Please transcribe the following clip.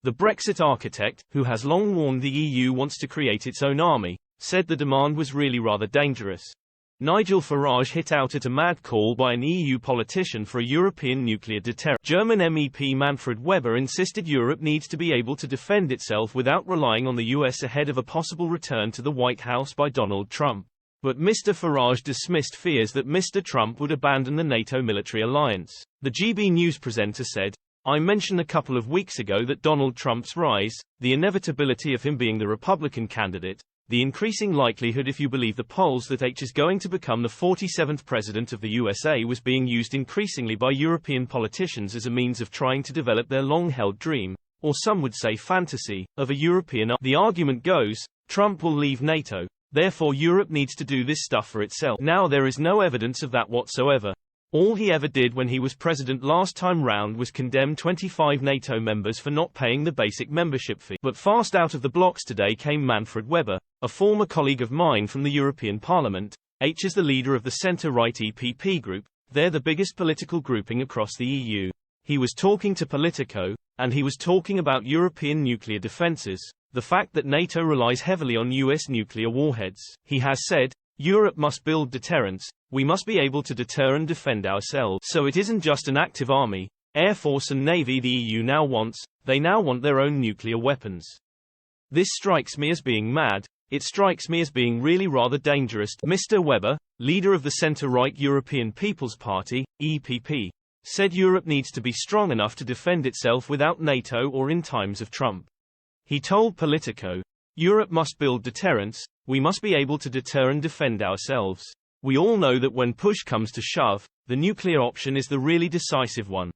The Brexit architect, who has long warned the EU wants to create its own army, said the demand was really rather dangerous. Nigel Farage hit out at a mad call by an EU politician for a European nuclear deterrent. German MEP Manfred Weber insisted Europe needs to be able to defend itself without relying on the US ahead of a possible return to the White House by Donald Trump. But Mr. Farage dismissed fears that Mr. Trump would abandon the NATO military alliance. The GB News presenter said, "I mentioned a couple of weeks ago that Donald Trump's rise, the inevitability of him being the Republican candidate, the increasing likelihood if you believe the polls that H is going to become the 47th president of the USA was being used increasingly by European politicians as a means of trying to develop their long-held dream, or some would say fantasy, of a European army. The argument goes, Trump will leave NATO, therefore Europe needs to do this stuff for itself. Now there is no evidence of that whatsoever. All he ever did when he was president last time round was condemn 25 NATO members for not paying the basic membership fee." But fast out of the blocks today came Manfred Weber, a former colleague of mine from the European Parliament. H is the leader of the centre-right EPP group, they're the biggest political grouping across the EU. He was talking to Politico, and he was talking about European nuclear defences, the fact that NATO relies heavily on US nuclear warheads. He has said, Europe must build deterrents, we must be able to deter and defend ourselves. So it isn't just an active army, air force and navy the EU now wants, they now want their own nuclear weapons. This strikes me as being mad, it strikes me as being really rather dangerous. Mr. Weber, leader of the centre-right European People's Party, EPP, said Europe needs to be strong enough to defend itself without NATO or in times of Trump. He told Politico, Europe must build deterrents, we must be able to deter and defend ourselves. We all know that when push comes to shove, the nuclear option is the really decisive one.